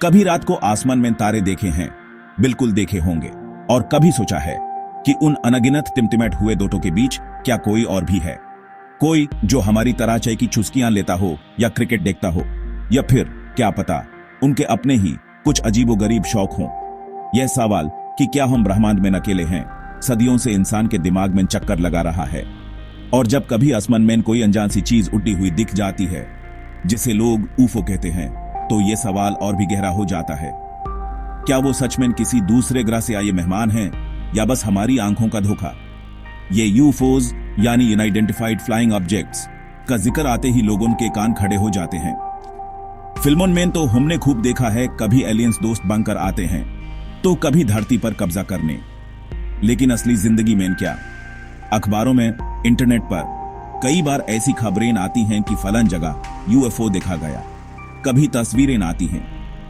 कभी रात को आसमान में तारे देखे हैं, बिल्कुल देखे होंगे। और कभी सोचा है कि उन अनगिनत टिमटिमाट हुए दोटों के बीच क्या कोई और भी है, कोई जो हमारी तरह चाय की चुस्कियां लेता हो या क्रिकेट देखता हो, या फिर क्या पता उनके अपने ही कुछ अजीबोगरीब शौक हों। यह सवाल कि क्या हम ब्रह्मांड में अकेले हैं, सदियों से इंसान के दिमाग में चक्कर लगा रहा है। और जब कभी आसमान में कोई अनजान सी चीज उड़ती हुई दिख जाती है, जिसे लोग ऊफो कहते हैं, तो यह सवाल और भी गहरा हो जाता है। क्या वो सच में किसी दूसरे ग्रह से आए मेहमान हैं, या बस हमारी आंखों का धोखा। ये यूफोज यानी अनआइडेंटिफाइड फ्लाइंग ऑब्जेक्ट्स का जिक्र आते ही लोगों के कान खड़े हो जाते हैं। फिल्मों में तो हमने खूब देखा है, कभी एलियंस दोस्त बनकर आते हैं तो कभी धरती पर कब्जा करने। लेकिन असली जिंदगी में क्या? अखबारों में, इंटरनेट पर कई बार ऐसी खबरें आती हैं कि फलां जगह यूएफओ देखा गया। कभी तस्वीरें आती हैं,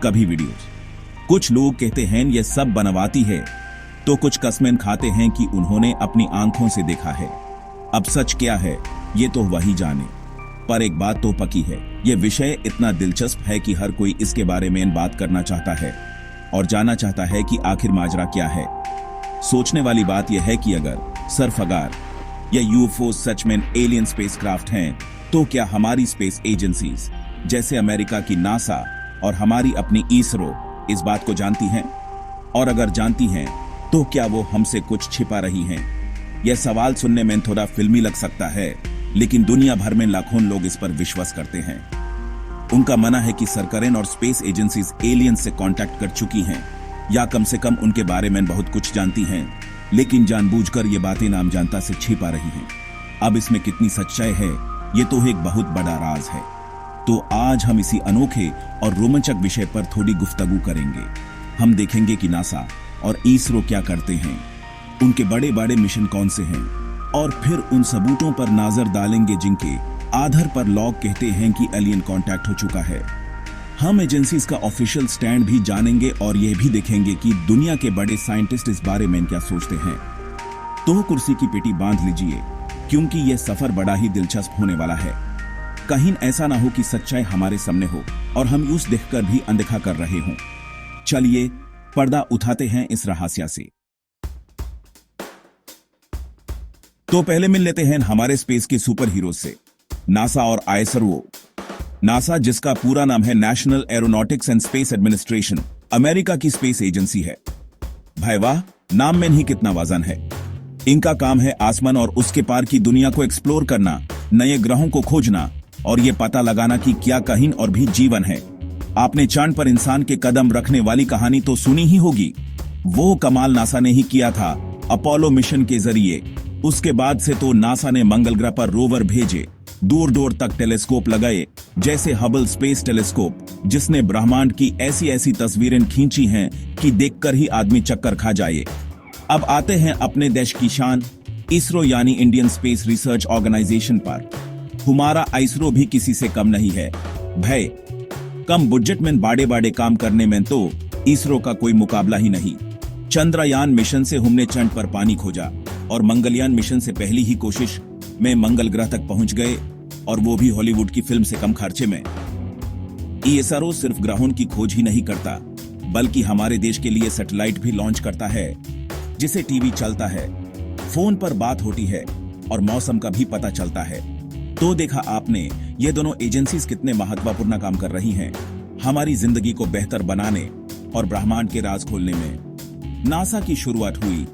कभी वीडियोस। कुछ लोग कहते हैं यह सब बनवाती है, तो कुछ कस्में खाते हैं कि उन्होंने अपनी आंखों से देखा है। अब सच क्या है ये तो वही जाने, पर एक बात तो पक्की है, यह विषय इतना दिलचस्प है कि हर कोई इसके बारे में बात करना चाहता है और जानना चाहता है कि आखिर माजरा क्या है। सोचने वाली बात यह है कि अगर सरफगार या यूएफओ सच में एलियन स्पेसक्राफ्ट हैं, तो क्या हमारी स्पेस एजेंसीज जैसे अमेरिका की नासा और हमारी अपनी इसरो इस बात को जानती हैं? और अगर जानती हैं तो क्या वो हमसे कुछ छिपा रही हैं? यह सवाल सुनने में थोड़ा फिल्मी लग सकता है, लेकिन दुनिया भर में लाखों लोग इस पर विश्वास करते हैं। उनका मानना है कि सरकारें और स्पेस एजेंसीज एलियन से कांटेक्ट कर चुकी हैं, या कम से कम उनके बारे में बहुत कुछ जानती हैं, लेकिन जानबूझकर ये बातें नाम जानता से छिपा रही हैं। अब इसमें कितनी सच्चाई है, ये तो एक बहुत बड़ा राज है। तो आज हम इसी अनोखे और रोमांचक विषय पर थोड़ी गुफ्तगू करेंगे। हम देखेंगे कि नासा और इसरो क्या करते हैं, उनके बड़े बड़े मिशन कौन से हैं, और फिर उन सबूतों पर नजर डालेंगे जिनके आधार पर लोग कहते हैं कि एलियन कांटेक्ट हो चुका है। हम एजेंसीज का ऑफिशियल स्टैंड भी जानेंगे और यह भी देखेंगे कि दुनिया के बड़े साइंटिस्ट इस बारे में क्या सोचते हैं। तो कुर्सी की पेटी बांध लीजिए, क्योंकि यह सफर बड़ा ही दिलचस्प होने वाला है। कहीं ऐसा ना हो कि सच्चाई हमारे सामने हो और हम यूं देखकर भी अनदेखा कर रहे हों। चलिए पर्दा उठाते हैं इस रहस्य से। तो पहले मिल लेते हैं हमारे स्पेस के सुपर हीरो से, नासा और आईएसआरओ। नासा, जिसका पूरा नाम है national aeronautics and space administration, America की स्पेस एजेंसी है। भाई वाह, नाम में ही कितना वजन है। इनका काम है आसमान और उसके पार की दुनिया को एक्सप्लोर करना, नए ग्रहों को खोजना और यह पता लगाना कि क्या कहीं और भी जीवन है। आपने चांद पर इंसान के कदम रखने वाली कहानी तो सुनी ही होगी। वो कमाल नासा ने ही किया था अपोलो मिशन के जरिए। उसके बाद से तो नासा ने मंगल ग्रह पर रोवर भेजे, दूर दूर तक टेलीस्कोप लगाए, जैसे हबल स्पेस टेलीस्कोप, जिसने ब्रह्मांड की ऐसी ऐसी तस्वीरें खींची हैं कि देखकर ही आदमी चक्कर खा जाए। अब आते हैं अपने देश की शान इसरो यानी इंडियन स्पेस रिसर्च ऑर्गेनाइजेशन पर। हमारा इसरो भी किसी से कम नहीं है भाई। कम बजट में बड़े बड़े काम करने में तो इसरो का कोई मुकाबला ही नहीं। चंद्रयान मिशन से हमने चंद्र पर पानी खोजा और मंगलयान मिशन से पहली ही कोशिश में मंगल ग्रह तक पहुंच गए, और वो भी हॉलीवुड की फिल्म से कम खर्चे में। इसरो सिर्फ ग्रहों की खोज ही नहीं करता, बल्कि हमारे देश के लिए सैटेलाइट भी लॉन्च करता है, जिसे टीवी चलता है, फोन पर बात होती है और मौसम का भी पता चलता है। तो देखा आपने, ये दोनों एजेंसीज कितने महत्वपूर्ण काम कर रही हैं हमारी जिंदगी को बेहतर बनाने और ब्रह्मांड के राज खोलने में। नासा की शुरुआत हुई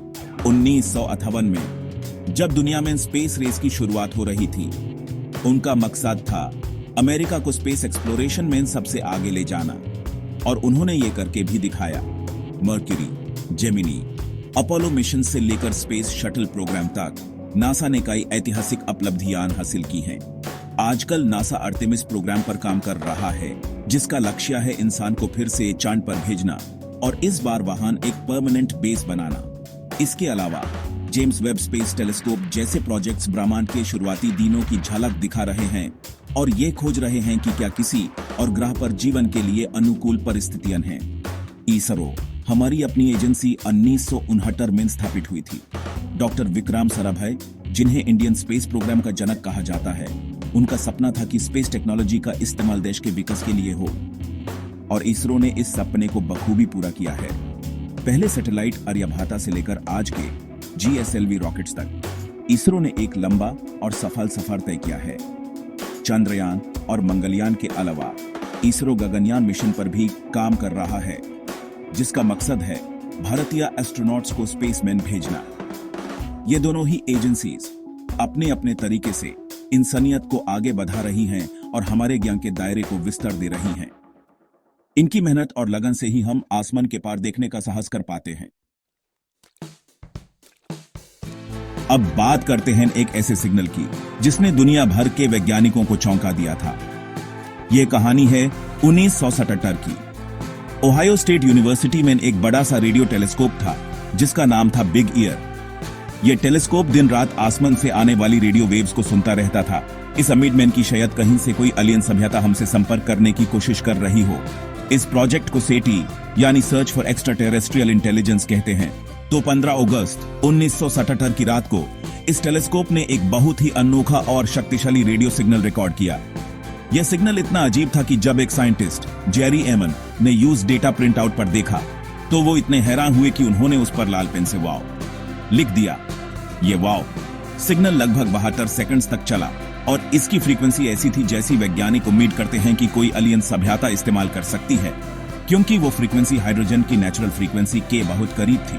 1958 में, जब दुनिया में स्पेस रेस की शुरुआत हो रही थी। उनका मकसद था अमेरिका को स्पेस एक्सप्लोरेशन में सबसे आगे ले जाना, और उन्होंने ये करके भी दिखाया। मर्क्यूरी, जेमिनी, अपोलो मिशन से लेकर स्पेस शटल प्रोग्राम तक नासा ने कई ऐतिहासिक उपलब्धियां हासिल की हैं। आजकल नासा आर्टेमिस प्रोग्राम पर काम कर रहा है, जिसका लक्ष्य है इंसान को फिर से चांद पर भेजना और इस बार वहां एक परमानेंट बेस बनाना। इसके अलावा जेम्स वेब स्पेस टेलीस्कोप जैसे प्रोजेक्ट्स ब्रह्मांड के शुरुआती दिनों की झलक दिखा रहे हैं और ये खोज रहे हैं कि क्या किसी और ग्रह पर जीवन के लिए अनुकूल परिस्थितियां हैं। इसरो हमारी अपनी एजेंसी 1969 में स्थापित हुई थी। डॉक्टर विक्रम साराभाई, जिन्हें इंडियन स्पेस प्रोग्राम का जनक कहा जाता है, उनका सपना था कि स्पेस टेक्नोलॉजी का इस्तेमाल देश के विकास के लिए हो। और इसरो ने इस सपने को बखूबी पूरा किया है। पहले सैटेलाइट आर्यभट्टा से लेकर आज के GSLV रॉकेट्स तक इसरो ने एक लंबा और सफल सफर तय किया है। चंद्रयान और मंगलयान के अलावा इसरो गगनयान मिशन पर भी काम कर रहा है, जिसका मकसद है भारतीय एस्ट्रोनॉट्स को स्पेस में भेजना। ये दोनों ही एजेंसीज अपने अपने तरीके से इंसानियत को आगे बढ़ा रही हैं और हमारे ज्ञान के दायरे को विस्तार दे रही हैं। इनकी मेहनत और लगन से ही हम आसमान के पार देखने का साहस कर पाते हैं। अब बात करते हैं एक ऐसे सिग्नल की जिसने दुनिया भर के वैज्ञानिकों को चौंका दिया था। यह कहानी है 1977 की। ओहायो स्टेट यूनिवर्सिटी में एक बड़ा सा रेडियो टेलीस्कोप था जिसका नाम था बिग ईयर। यह टेलीस्कोप दिन रात आसमान से आने वाली रेडियो वेव्स को सुनता रहता था। इस उम्मीद में कि शायद कहीं से कोई एलियन सभ्यता हमसे संपर्क करने की कोशिश कर रही हो। इस प्रोजेक्ट को सेटी यानी search for extra terrestrial intelligence कहते हैं। तो 15 अगस्त 1977 की रात को इस टेलीस्कोप ने एक बहुत ही अनोखा और शक्तिशाली रेडियो सिग्नल रिकॉर्ड किया। यह सिग्नल इतना अजीब था कि जब एक साइंटिस्ट जेरी एमन ने यूज डेटा प्रिंट आउट पर देखा तो वो इतने हैरान हुए कि उन्होंने उस पर लाल पेन से वाव लिख दिया। ये वाव सिग्नल लगभग 72 सेकंड्स तक चला और इसकी फ्रीक्वेंसी ऐसी थी जैसी वैज्ञानिक उम्मीद करते हैं कि कोई एलियन सभ्यता इस्तेमाल कर सकती है, क्योंकि वो फ्रीक्वेंसी हाइड्रोजन की नेचुरल फ्रीक्वेंसी के बहुत करीब थी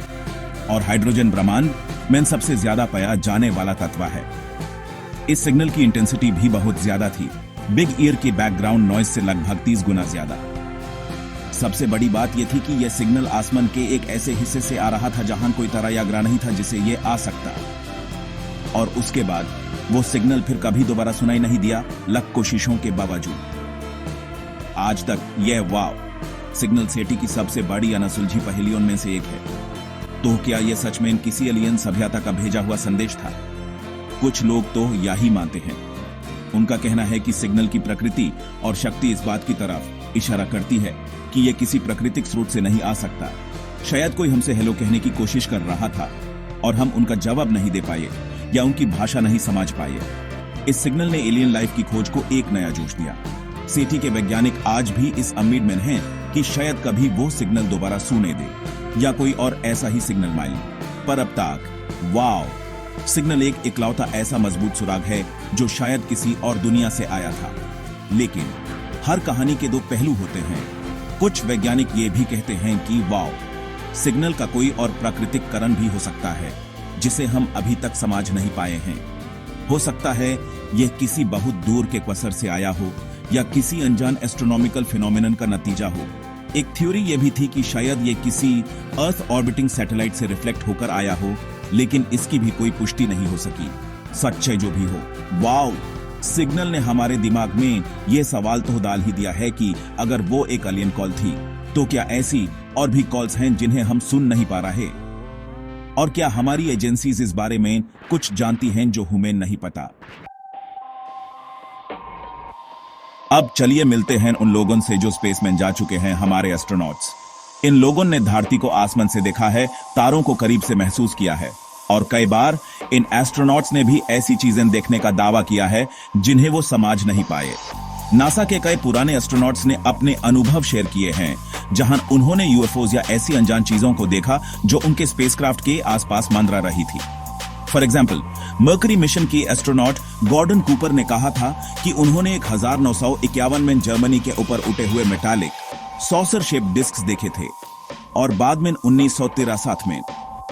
और हाइड्रोजन ब्रह्मांड में सबसे ज्यादा पाया जाने वाला तत्व है। इस सिग्नल की इंटेंसिटी भी बहुत ज्यादा थी, बिग ईयर के बैकग्राउंड नॉइज से लगभग 30 गुना ज्यादा। सबसे बड़ी बात यह थी कि यह सिग्नल आसमान के एक ऐसे हिस्से से आ रहा था जहां कोई तारा या ग्रह नहीं था जिसे यह आ सकता, और उसके बाद वो सिग्नल फिर कभी दोबारा सुनाई नहीं दिया, लाख कोशिशों के बावजूद। आज तक यह वाव सिग्नल सेटी की सबसे बड़ी अनसुलझी पहेलियों में से एक है। तो क्या यह सच में किसी एलियन सभ्यता का भेजा हुआ संदेश था? कुछ लोग तो यही मानते हैं। उनका कहना है कि सिग्नल की प्रकृति और शक्ति इस बात की तरफ इशारा करती है कि यह किसी प्राकृतिक स्रोत से नहीं आ सकता। शायद कोई हमसे हेलो कहने की कोशिश कर रहा था और हम उनका जवाब नहीं दे पाए या उनकी भाषा नहीं समझ पाए। इस सिग्नल ने एलियन लाइफ की खोज को एक नया जोश दिया। सेटी के वैज्ञानिक आज भी इस उम्मीद में हैं कि शायद कभी वो सिग्नल दोबारा सुने दे या कोई और ऐसा ही सिग्नल माइल। पर अब तक वाव सिग्नल एक इकलौता ऐसा मजबूत सुराग है जो शायद किसी और दुनिया से आया था। लेकिन हर कहानी के दो पहलू होते हैं। कुछ वैज्ञानिक ये भी कहते हैं कि वाव सिग्नल का कोई और प्राकृतिक कारण भी हो सकता है जिसे हम अभी तक समझ नहीं पाए हैं। हो सकता है यह किसी बहुत दूर के क्वेसर से आया हो या किसी अनजान एस्ट्रोनॉमिकल फिनोमेनन का नतीजा हो। एक थ्योरी यह भी थी कि शायद यह किसी अर्थ ऑर्बिटिंग सैटेलाइट से रिफ्लेक्ट होकर आया हो, लेकिन इसकी भी कोई पुष्टि नहीं हो सकी। सच्चाई जो भी हो, वाव सिग्नल ने हमारे दिमाग में यह सवाल तो डाल ही दिया है कि अगर वो एक एलियन कॉल थी तो क्या ऐसी और भी कॉल्स हैं जिन्हें हम सुन नहीं पा रहे? और क्या हमारी एजेंसीज इस बारे में कुछ जानती हैं जो हमें नहीं पता? अब चलिए मिलते हैं उन लोगों से जो स्पेस में जा चुके हैं, हमारे एस्ट्रोनॉट्स। इन लोगों ने धरती को आसमान से देखा है, तारों को करीब से महसूस किया है और कई बार इन एस्ट्रोनॉट्स ने भी ऐसी चीजें देखने का दावा किया है जिन्हें वो समझ नहीं पाए। नासा के कई पुराने एस्ट्रोनॉट्स ने अपने अनुभव शेयर किए हैं जहां उन्होंने यूएफओज या ऐसी अनजान चीजों को देखा जो उनके स्पेसक्राफ्ट के आसपास मंडरा रही थी। फॉर एग्जाम्पल, मर्करी मिशन की एस्ट्रोनॉट गॉर्डन कूपर ने कहा था कि उन्होंने 1951 में जर्मनी के ऊपर उठे हुए मेटालिक सॉसर शेप डिस्क्स देखे थे और बाद में 1963 में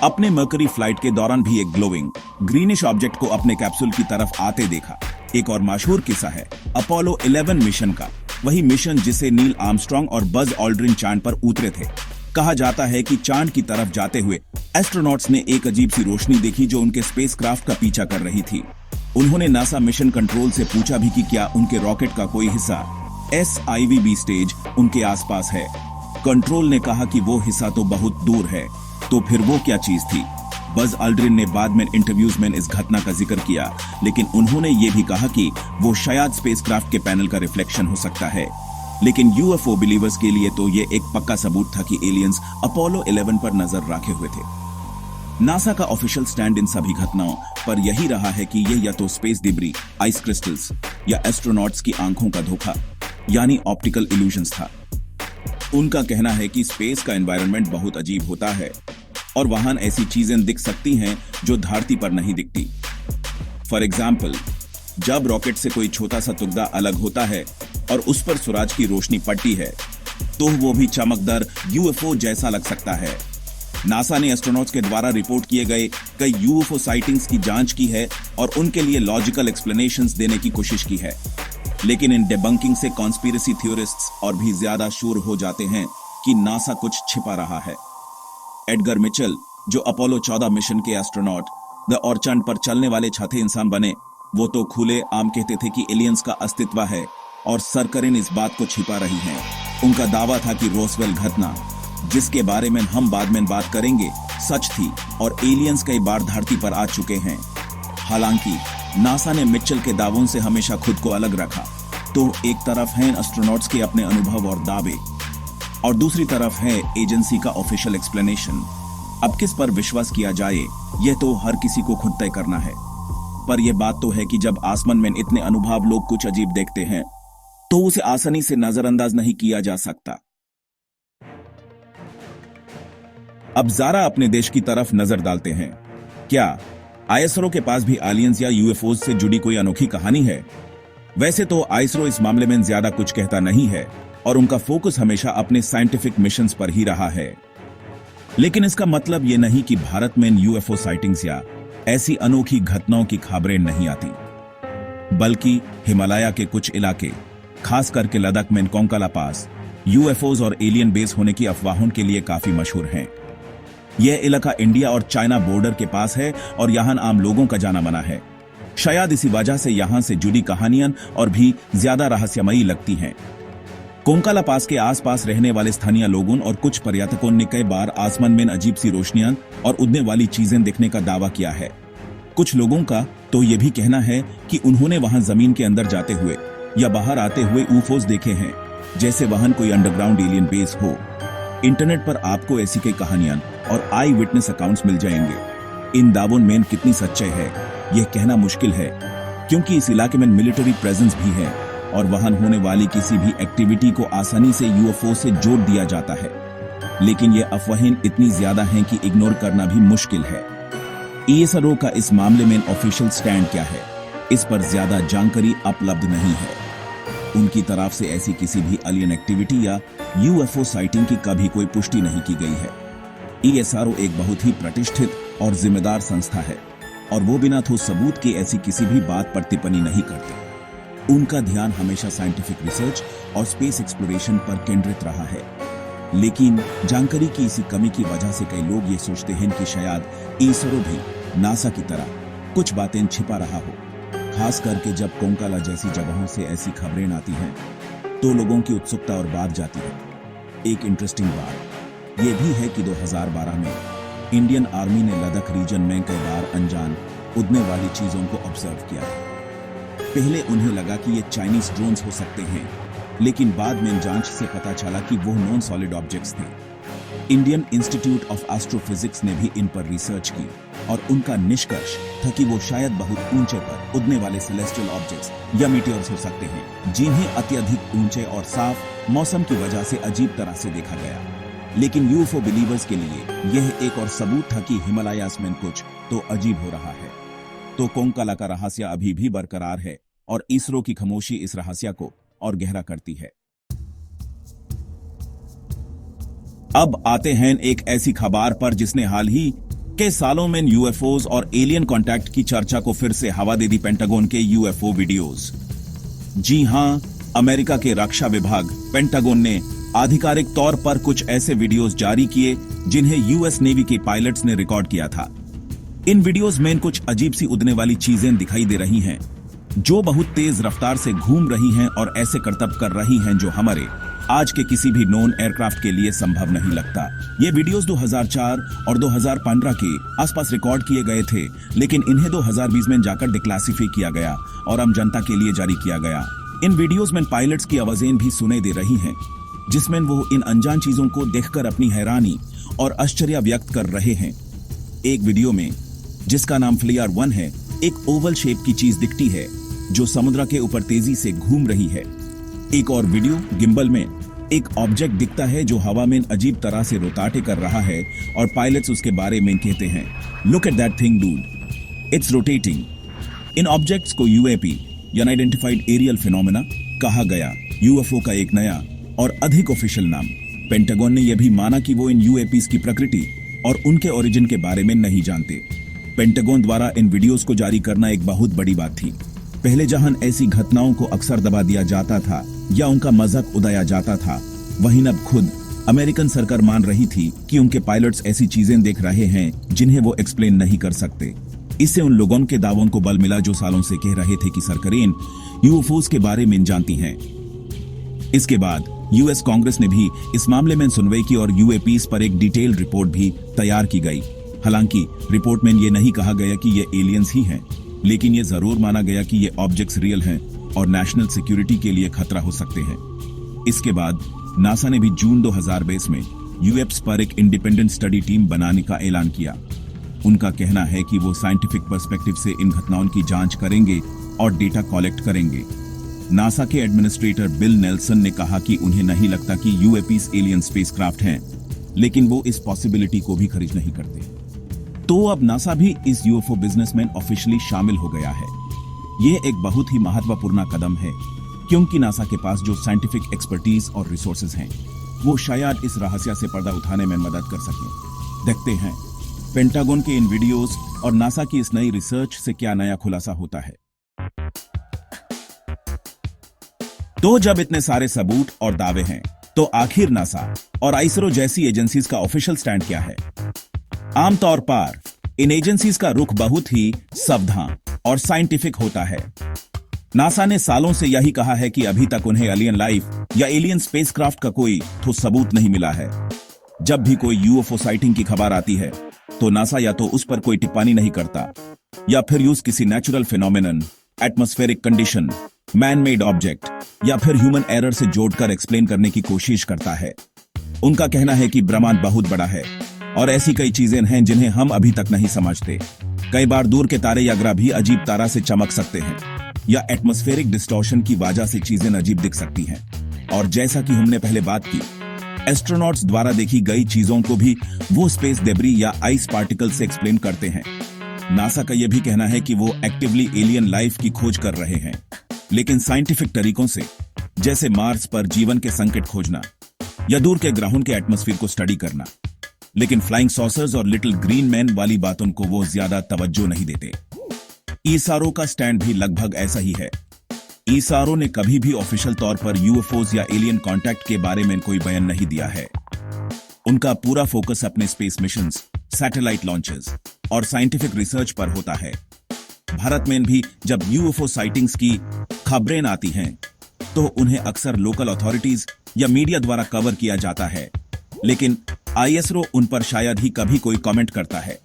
अपने मर्करी फ्लाइट के दौरान भी एक ग्लोइंग ग्रीनिश ऑब्जेक्ट को अपने कैप्सूल की तरफ आते देखा। एक और मशहूर किस्सा है अपोलो 11 मिशन का, वही मिशन जिसे नील आर्मस्ट्रांग और बज ऑल्ड्रिन चांद पर उतरे थे। कहा जाता है कि चांद की तरफ जाते हुए एस्ट्रोनॉट्स ने एक अजीब सी रोशनी देखी जो उनके स्पेसक्राफ्ट का पीछा कर रही थी। उन्होंने नासा मिशन कंट्रोल से पूछा भी कि क्या उनके रॉकेट का कोई हिस्सा SIVB स्टेज उनके आसपास है। कंट्रोल ने कहा कि वो हिस्सा तो बहुत दूर है। तो फिर वो क्या चीज थी? बज ऑल्ड्रिन ने बाद में इंटरव्यूज में इस घटना का जिक्र किया, लेकिन उन्होंने ये भी कहा कि वो शायद स्पेसक्राफ्ट के पैनल का रिफ्लेक्शन हो सकता है। लेकिन यूएफओ बिलीवर्स के लिए तो ये एक पक्का सबूत था कि एलियंस अपोलो 11 पर नजर रखे हुए थे। नासा का ऑफिशियल स्टैंड इन सभी घटनाओं पर यही रहा है कि ये या तो स्पेस डिब्री, आइस क्रिस्टल्स या एस्ट्रोनॉट्स की आंखों का धोखा यानी ऑप्टिकल इल्यूजन्स था। उनका कहना है कि स्पेस का एनवायरनमेंट बहुत अजीब होता है और वहां ऐसी चीजें दिख सकती हैं जो धरती पर नहीं दिखती। फॉर एग्जाम्पल, जब रॉकेट से कोई छोटा सा टुकड़ा अलग होता है और उस पर सूरज की रोशनी पड़ती है तो वो भी चमकदार यूएफओ जैसा लग सकता है। नासा ने एस्ट्रोनॉट्स के द्वारा रिपोर्ट किए गए कई यूएफओ साइटिंग्स की जांच की है और उनके लिए लॉजिकल एक्सप्लेनेशंस देने की कोशिश की है, लेकिन इन डिबंकिंग से कॉन्स्पिरेसी थ्योरिस्ट्स और भी ज्यादा शूर हो जाते हैं कि नासा कुछ छिपा रहा है। एडगर मिचेल, जो अपोलो 14 मिशन के एस्ट्रोनॉट द और चंद पर चलने वाले छठे इंसान बने, वो तो खुले आम कहते थे कि एलियंस का अस्तित्व है और सरकारें इस बात को छिपा रही हैं। उनका दावा था कि रोसवेल घटना, जिसके बारे में हम बाद में बात करेंगे, सच थी और एलियंस कई बार धरती पर आ चुके हैं। हालांकि नासा ने मिचेल के दावों से हमेशा खुद को अलग रखा। तो एक तरफ हैं एस्ट्रोनॉट्स के अपने अनुभव और दावे और दूसरी तरफ है एजेंसी का ऑफिशियल एक्सप्लेनेशन। अब किस पर विश्वास किया जाए यह तो हर किसी को खुद तय करना है, पर यह बात तो है कि जब आसमान में इतने अनुभव लोग कुछ अजीब देखते हैं तो उसे आसानी से नजरअंदाज नहीं किया जा सकता। अब जरा अपने देश की तरफ नजर डालते हैं। क्या आईएसआरओ के पास भी एलियंस या यूएफओज से जुड़ी कोई अनोखी कहानी है? वैसे तो आईएसआरओ इस मामले में ज्यादा कुछ कहता नहीं है और उनका फोकस हमेशा अपने साइंटिफिक मिशंस पर ही रहा है, लेकिन इसका मतलब यह नहीं कि भारत में यूएफओ साइटिंग्स या ऐसी अनोखी घटनाओं की खबरें नहीं आती, बल्कि हिमालय के कुछ इलाके, खास करके लद्दाख में कोंकाला पास, यूएफओज और एलियन बेस होने की अफवाहों के लिए काफी मशहूर हैं। यह इलाका इंडिया और चाइना बॉर्डर के पास है और यहां आम लोगों का जाना माना है। शायद इसी वजह से यहां से जुड़ी कहानियां और भी ज्यादा रहस्यमयी लगती हैं। कोंकाला पास के आसपास रहने वाले स्थानीय लोगों और कुछ पर्यटकों ने कई बार आसमान में अजीब सी रोशनियां और उड़ने वाली चीजें देखने का दावा किया है। कुछ लोगों का तो यह भी कहना है कि उन्होंने वहां जमीन के अंदर जाते हुए या बाहर आते हुए यूएफओज देखे हैं, जैसे वहां कोई अंडरग्राउंड एलियन बेस हो। इंटरनेट पर आपको ऐसी कई कहानियां और आई विटनेस अकाउंट्स मिल जाएंगे। इन दावों में कितनी सच्चाई है यह कहना मुश्किल है, क्योंकि इस इलाके में मिलिट्री प्रेजेंस भी है और वहां होने वाली किसी भी एक्टिविटी को आसानी से यूएफओ से जोड़ दिया जाता है। लेकिन ये अफवाहें इतनी ज्यादा हैं कि इग्नोर करना भी मुश्किल है। आईएसआरओ का इस मामले में ऑफिशियल स्टैंड क्या है, इस पर ज्यादा जानकारी उपलब्ध नहीं है। उनकी तरफ से ऐसी किसी भी एलियन एक्टिविटी या यूएफओ साइटिंग की कभी कोई पुष्टि नहीं की गई है। आईएसआरओ एक बहुत ही प्रतिष्ठित और जिम्मेदार संस्था है और वो बिना ठोस सबूत के ऐसी किसी भी बात पर टिप्पणी नहीं करते। उनका ध्यान हमेशा साइंटिफिक रिसर्च और स्पेस एक्सप्लोरेशन पर केंद्रित रहा है, लेकिन जानकारी की इसी कमी की वजह से कई लोग ये सोचते हैं कि शायद आईएसआरओ भी नासा की तरह कुछ बातें छिपा रहा हो। खास करके जब कोंकाला जैसी जगहों से ऐसी खबरें आती हैं तो लोगों की उत्सुकता और बढ़ जाती है। एक इंटरेस्टिंग बात यह भी है कि 2012 में इंडियन आर्मी ने लद्दाख रीजन में कई बार अनजान उड़ने वाली चीजों को ऑब्जर्व किया है। पहले उन्हें लगा कि ये चाइनीज ड्रोन्स हो सकते हैं, लेकिन बाद में जांच से पता चला कि वो नॉन सॉलिड ऑब्जेक्ट्स थे। इंडियन इंस्टीट्यूट ऑफ एस्ट्रोफिजिक्स ने भी इन पर रिसर्च की और उनका निष्कर्ष था कि वो शायद बहुत ऊंचे पर उड़ने वाले सेलेस्टियल ऑब्जेक्ट्स या मीटियोर्स हो सकते हैं, जिन्हें अत्यधिक ऊंचे और साफ मौसम की वजह से अजीब तरह से देखा गया। लेकिन यूएफओ बिलीवर्स के लिए यह एक और सबूत था कि हिमालयास में कुछ तो अजीब हो रहा है। तो कोंकाला का रहस्य अभी भी बरकरार है और इसरो की खामोशी इस रहस्य को और गहरा करती है। अब आते हैं एक ऐसी खबर पर जिसने हाल ही के सालों में यूएफओज और एलियन कांटेक्ट की चर्चा को फिर से हवा दे दी। पेंटागन के यूएफओ वीडियोस। जी हां, अमेरिका के रक्षा विभाग पेंटागन ने आधिकारिक तौर पर कुछ ऐसे वीडियोस जारी किए जिन्हें यूएस नेवी के पायलट्स ने रिकॉर्ड किया था। इन वीडियोस में कुछ अजीब सी उड़ने वाली चीजें दिखाई दे रही हैं, जो बहुत तेज रफ्तार से घूम रही हैं और ऐसे करतब कर रही हैं जो हमारे आज के किसी भी नॉन एयरक्राफ्ट के लिए संभव नहीं लगता। ये वीडियोस 2004 और 2015 के आसपास रिकॉर्ड किए गए थे, लेकिन इन्हें 2020 में जाकर डिक्लासिफाई किया गया और आम जनता के लिए जारी किया गया। इन वीडियोस में पायलट्स की आवाजें भी सुनाई दे रही हैं, जिसमें वो इन अनजान चीजों को देखकर अपनी हैरानी और आश्चर्य व्यक्त कर रहे हैं। एक वीडियो में, जिसका नाम फ्लेयर 1 है, एक ओवल शेप की चीज दिखती है जो समुद्र के ऊपर तेजी से घूम रही है। एक और वीडियो गिम्बल में एक ऑब्जेक्ट दिखता है जो हवा में अजीब तरह से रोताटे कर रहा है और पायलट्स उसके बारे में कहते हैं, look at that thing dude, it's rotating. In objects को यूएपी या अनआइडेंटिफाइड एरियल फिनोमेना कहा गया। यूएफओ का एक नया और अधिक ऑफिशियल नाम। पेंटागन ने यह भी माना कि वो इन यूएपीज की प्रकृति और उनके ओरिजिन के बारे में नहीं जानते। पेंटागन द्वारा इन वीडियोस को जारी करना एक बहुत बड़ी बात थी। पहले जहां ऐसी घटनाओं को अक्सर दबा दिया जाता था या उनका मजाक उड़ाया जाता था, वहीं अब खुद अमेरिकन सरकार मान रही थी कि उनके पायलट्स ऐसी चीजें देख रहे हैं जिन्हें वो एक्सप्लेन नहीं कर सकते। इससे उन लोगों के दावों को बल मिला जो सालों से कह रहे थे कि सरकारें यूएफओस के बारे में जानती हैं। इसके बाद यूएस कांग्रेस ने भी इस मामले में सुनवाई की और यूएपीस पर एक डिटेल्ड रिपोर्ट भी तैयार की गई। हालांकि रिपोर्ट में ये नहीं कहा गया कि ये एलियंस ही हैं, लेकिन ये जरूर माना गया कि ये ऑब्जेक्ट्स रियल हैं और नेशनल सिक्योरिटी के लिए खतरा हो सकते हैं। इसके बाद नासा ने भी जून 2020 में यूएप्स पर एक इंडिपेंडेंट स्टडी टीम बनाने का ऐलान किया। उनका कहना है कि वो साइंटिफिक पर्सपेक्टिव से इन घटनाओं की जांच करेंगे और डेटा कलेक्ट करेंगे। नासा के एडमिनिस्ट्रेटर बिल नेल्सन ने कहा कि उन्हें नहीं लगता कि यूएपीस एलियन स्पेसक्राफ्ट हैं, लेकिन वो इस पॉसिबिलिटी को भी खारिज नहीं करते। तो अब नासा भी इस यूएफओ बिजनेस में ऑफिशियली शामिल हो गया है। ये एक बहुत ही महत्वपूर्ण कदम है, क्योंकि नासा के पास जो साइंटिफिक एक्सपर्टीज और रिसोर्सेज हैं, वो शायद इस रहस्य से पर्दा उठाने में मदद कर सकें। देखते हैं पेंटागन के इन वीडियोस और नासा की इस नई रिसर्च से क्या नया खुलासा होता है। तो जब इतने सारे सबूत और दावे हैं, तो आखिर नासा और आईएसआरओ जैसी एजेंसीज का ऑफिशियल स्टैंड क्या है? आमतौर पर इन एजेंसीज का रुख बहुत ही सावधान और साइंटिफिक होता है। नासा ने सालों से यही कहा है कि अभी तक उन्हें एलियन लाइफ या एलियन स्पेसक्राफ्ट का कोई ठोस सबूत नहीं मिला है। जब भी कोई यूएफओ साइटिंग की खबर आती है, तो नासा या तो उस पर कोई टिप्पणी नहीं करता या फिर यूज किसी natural phenomenon, atmospheric condition, man made object या फिर ह्यूमन एरर से जोड़कर एक्सप्लेन करने की कोशिश करता है। उनका कहना है कि ब्रह्मांड बहुत बड़ा है और ऐसी कई चीजें हैं जिन्हें हम अभी तक नहीं समझते। कई बार दूर के तारे या ग्रह भी अजीब तरह से चमक सकते हैं या एटमॉस्फेरिक डिस्टॉर्शन की वजह से चीजें अजीब दिख सकती हैं। और जैसा कि हमने पहले बात की, एस्ट्रोनॉट्स द्वारा देखी गई चीजों को भी वो स्पेस डेब्री या आइस पार्टिकल से एक्सप्लेन करते हैं। नासा का यह भी कहना है कि वो एक्टिवली एलियन लाइफ की खोज कर रहे हैं, लेकिन साइंटिफिक तरीकों से, जैसे मार्स पर जीवन के संकेत खोजना या दूर के ग्रहों के एटमॉस्फेयर को स्टडी करना। लेकिन फ्लाइंग सॉसर्स और लिटिल ग्रीन मैन वाली बातों को वो ज्यादा तवज्जो नहीं देते। ईसारो का स्टैंड भी लगभग ऐसा ही है। ईसारो ने कभी भी ऑफिशियल तौर पर यूएफओस या एलियन कांटेक्ट के बारे में कोई बयान नहीं दिया है। उनका पूरा फोकस अपने स्पेस मिशंस, सैटेलाइट लॉन्चेस और साइंटिफिक रिसर्च पर होता है। भारत में भी जब यूएफओ साइटिंग्स की खबरें आती हैं, तो उन्हें अक्सर लोकल अथॉरिटीज या मीडिया द्वारा कवर किया जाता है, लेकिन आईएसआरओ उन पर शायद ही कभी कोई कमेंट करता है।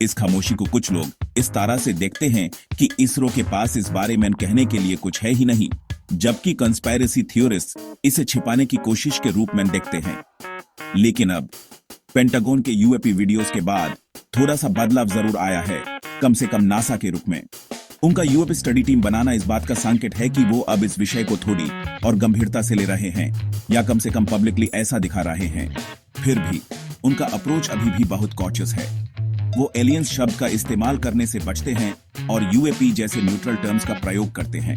इस खामोशी को कुछ लोग इस तरह से देखते हैं कि इसरो के पास इस बारे में कहने के लिए कुछ है ही नहीं, जबकि कंस्पायरेसी थ्योरिस्ट इसे छिपाने की कोशिश के रूप में देखते हैं। लेकिन अब पेंटागन के यूएपी वीडियोस के बाद थोड़ा सा बदलाव जरूर आया है, कम से कम नासा के रुख में। उनका यूएपी स्टडी टीम बनाना इस बात का संकेत है कि वो अब इस विषय को थोड़ी और गंभीरता से ले रहे हैं, या कम से कम पब्लिकली ऐसा दिखा रहे हैं। फिर भी उनका अप्रोच अभी भी बहुत कॉशियस है। वो एलियंस शब्द का इस्तेमाल करने से बचते हैं और यूएपी जैसे न्यूट्रल टर्म्स का प्रयोग करते हैं।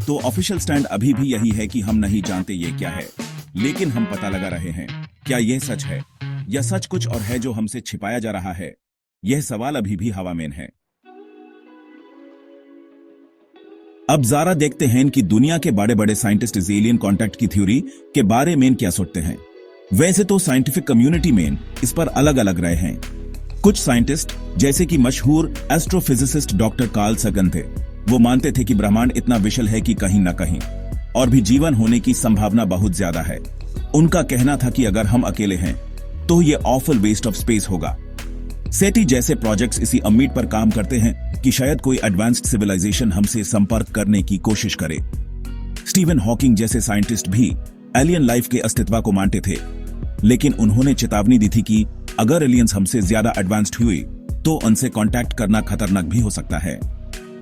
तो ऑफिशियल स्टैंड अभी भी यही है कि हम नहीं जानते ये क्या है, लेकिन हम पता लगा रहे हैं। क्या यह सच है या सच कुछ और है जो हमसे छिपाया जा रहा है? यह सवाल अभी भी हवा में है। अब जरा देखते हैं कि दुनिया के बड़े बड़े साइंटिस्ट इस एलियन कांटेक्ट की थ्योरी के बारे में क्या सोचते हैं। वैसे तो साइंटिफिक कम्युनिटी में इस पर अलग अलग राय हैं। कुछ साइंटिस्ट, जैसे कि मशहूर एस्ट्रोफिजिसिस्ट डॉक्टर कार्ल सगन थे, वो मानते थे कि ब्रह्मांड इतना विशाल है कि कहीं न कहीं और भी जीवन होने की संभावना बहुत ज्यादा है। उनका कहना था कि अगर हम अकेले हैं तो ये ऑफुल वेस्ट ऑफ स्पेस होगा। सेटी जैसे प्रोजेक्ट्स इसी उम्मीद पर काम करते हैं कि शायद कोई एडवांस्ड सिविलाइजेशन हमसे संपर्क करने की कोशिश करे। स्टीवन हॉकिंग जैसे साइंटिस्ट भी एलियन लाइफ के अस्तित्व को मानते थे, लेकिन उन्होंने चेतावनी दी थी कि अगर एलियंस हमसे ज्यादा एडवांस्ड हुए तो उनसे कांटेक्ट करना खतरनाक भी हो सकता है।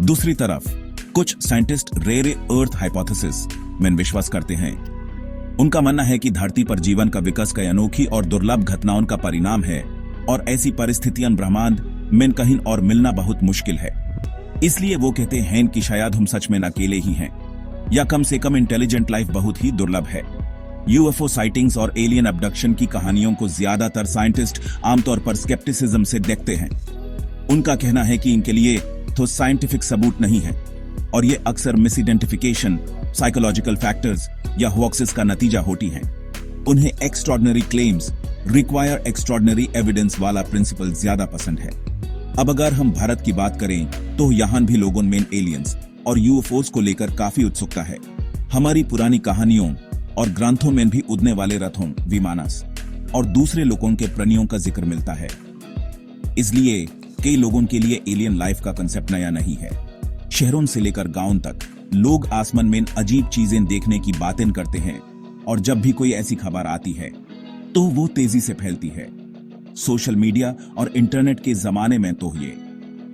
दूसरी तरफ कुछ साइंटिस्ट रेयर अर्थ हाइपोथेसिस में विश्वास करते हैं। उनका मानना है कि धरती पर जीवन का विकास कई अनोखी और दुर्लभ घटनाओं का परिणाम है और ऐसी परिस्थितियां ब्रह्मांड में कहीं और मिलना बहुत मुश्किल है। इसलिए वो कहते हैं कि शायद हम सच में अकेले ही हैं, या कम से कम इंटेलिजेंट लाइफ बहुत ही दुर्लभ है। यूएफओ साइटिंग्स और एलियन अबडक्शन की कहानियों को ज्यादातर साइंटिस्ट आमतौर पर स्केप्टिसिज्म से देखते हैं। उनका कहना है कि इनके लिए तो साइंटिफिक सबूत नहीं है और ये अक्सर मिसआइडेंटिफिकेशन, साइकोलॉजिकल फैक्टर्स या हॉक्सेस का नतीजा होती हैं। उन्हें extraordinary claims require extraordinary evidence वाला प्रिंसिपल ज्यादा पसंद है। अब अगर हम भारत की बात करें तो यहाँ भी लोगों में एलियंस और यूएफओस को लेकर काफी उत्सुकता है। हमारी पुरानी कहानियों और ग्रंथों में भी उड़ने वाले रथों, विमानस और दूसरे लोगों के प्राणियों का जिक्र मिलता है। इसलिए कई लोगों के लिए एलियन लाइफ का कंसेप्ट नया नहीं है। शहरों से लेकर गांव तक लोग आसमान में अजीब चीजें देखने की बातें करते हैं और जब भी कोई ऐसी खबर आती है तो वो तेजी से फैलती है। सोशल मीडिया और इंटरनेट के जमाने में तो ये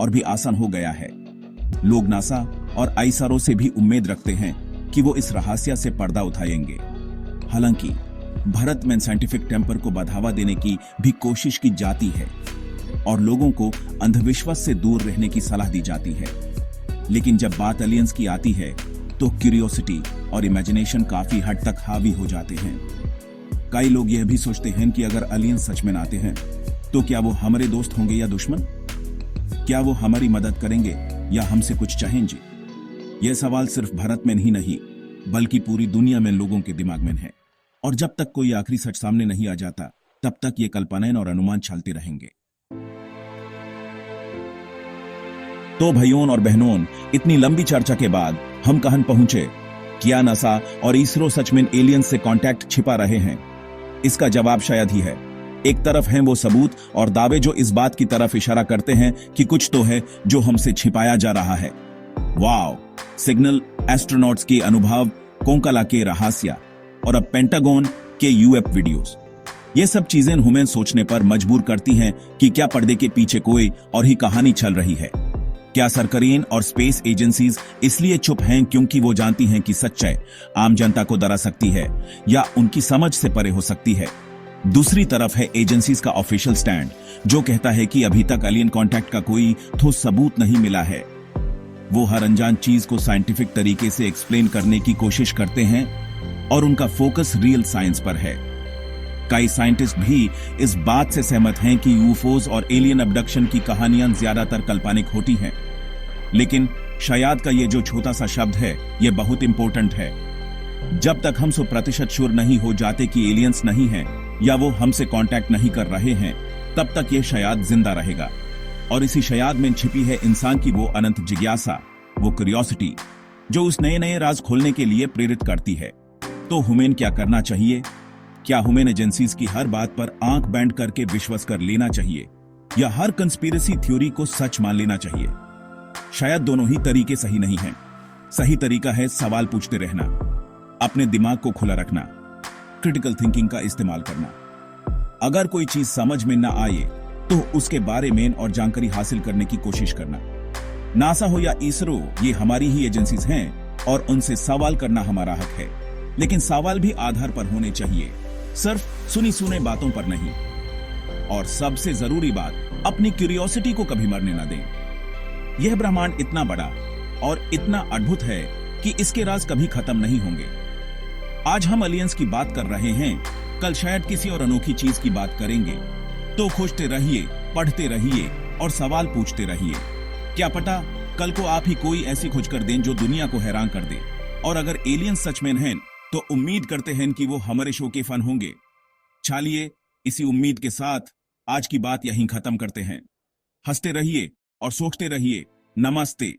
और भी आसान हो गया है। लोग नासा और आईएसआरओ से भी उम्मीद रखते हैं कि वो इस रहस्य से पर्दा उठाएंगे। हालांकि भारत में साइंटिफिक टेम्पर को बढ़ावा देने की भी कोशिश की जाती है और लोगों को अंधविश्वास से दूर रहने की सलाह दी जाती है। लेकिन जब बात एलियंस की आती है तो क्यूरियोसिटी और इमेजिनेशन काफी हद तक हावी हो जाते हैं। कई लोग यह भी सोचते हैं कि अगर एलियंस सच में आते हैं तो क्या वो हमारे दोस्त होंगे या दुश्मन? क्या वो हमारी मदद करेंगे या हमसे कुछ चाहेंगे? यह सवाल सिर्फ भारत में ही नहीं बल्कि पूरी दुनिया में लोगों के दिमाग में है और जब तक कोई आखिरी सच सामने नहीं आ जाता तब तक ये कल्पनाएं और अनुमान चलते रहेंगे। तो भाइयों और बहनों, इतनी लंबी चर्चा के बाद हम कहां पहुंचे? क्या नासा और इसरो सच में एलियंस से कांटेक्ट छिपा रहे हैं? इसका जवाब शायद ही है। एक तरफ हैं वो सबूत और दावे जो इस बात की तरफ इशारा करते हैं कि कुछ तो है जो हमसे छिपाया जा रहा है। वाओ, सिग्नल, एस्ट्रोनॉट्स के अनुभव, कोंकला के रहस्य और अब पेंटागन के यूएफ वीडियोस, ये सब चीजें हमें सोचने पर मजबूर करती हैं कि क्या पर्दे के पीछे कोई और ही कहानी चल रही है। क्या सरकारें और स्पेस एजेंसीज इसलिए चुप हैं क्योंकि वो जानती हैं कि सच्चाई आम जनता को डरा सकती है या उनकी समझ से परे हो सकती है? दूसरी तरफ है एजेंसीज का ऑफिशियल स्टैंड जो कहता है कि अभी तक एलियन कांटेक्ट का कोई ठोस सबूत नहीं मिला है। वो हर अनजान चीज को साइंटिफिक तरीके से एक्सप्लेन करने की कोशिश करते हैं और उनका फोकस रियल साइंस पर है। कई साइंटिस्ट भी इस बात से सहमत हैं कि यूएफओस और एलियन अबडक्शन की कहानियां ज्यादातर काल्पनिक होती हैं, लेकिन शायद का ये जो छोटा सा शब्द है ये बहुत इंपॉर्टेंट है। जब तक हम 100% श्योर नहीं हो जाते कि एलियंस नहीं है या वो हमसे कांटेक्ट नहीं कर रहे हैं तब तक ये शायद जिंदा रहेगा। और इसी शायद में छिपी है इंसान की वो अनंत जिज्ञासा, वो क्यूरियोसिटी जो उस नए नए राज खोलने के लिए प्रेरित करती है। तो हमें क्या करना चाहिए? क्या हमें एजेंसीज की हर बात पर आंख बैंड करके विश्वास कर लेना चाहिए या हर कंस्पिरेसी थ्योरी को सच मान लेना चाहिए? शायद दोनों ही तरीके सही नहीं हैं। सही तरीका है सवाल पूछते रहना, अपने दिमाग को खुला रखना, क्रिटिकल थिंकिंग का इस्तेमाल करना। अगर कोई चीज समझ में ना आए तो उसके बारे में और जानकारी हासिल करने की कोशिश करना। नासा हो या इसरो, ये हमारी ही एजेंसीज हैं और उनसे सवाल करना हमारा हक है, लेकिन सवाल भी आधार पर होने चाहिए, सिर्फ सुनी सुने बातों पर नहीं। और सबसे जरूरी बात, अपनी क्यूरियोसिटी को कभी मरने ना दें। यह ब्रह्मांड इतना बड़ा और इतना अद्भुत है कि इसके राज कभी खत्म नहीं होंगे। आज हम एलियंस की बात कर रहे हैं, कल शायद किसी और अनोखी चीज की बात करेंगे। तो खोजते रहिए, पढ़ते रहिए और सवाल पूछते रहिए। क्या पता कल को आप ही कोई ऐसी खोज कर दें जो दुनिया को हैरान कर दे। और अगर एलियंस सच में हैं तो उम्मीद करते हैं कि वो हमारे शो के फन होंगे। चलिए इसी उम्मीद के साथ आज की बात यहीं खत्म करते हैं। हंसते रहिए और सोचते रहिए। नमस्ते।